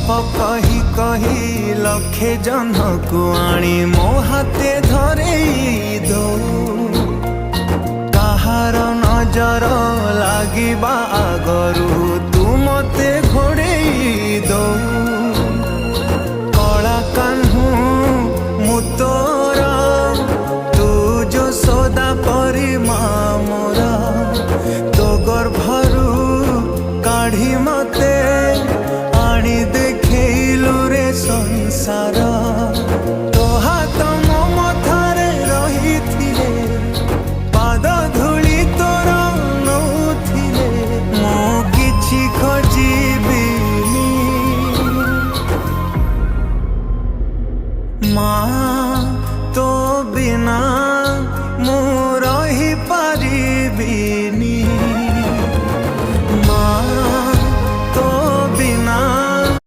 कही कही लखे जह्नकु आनी मो हाथे धरेई दो काहार नजर लागिबा आगरु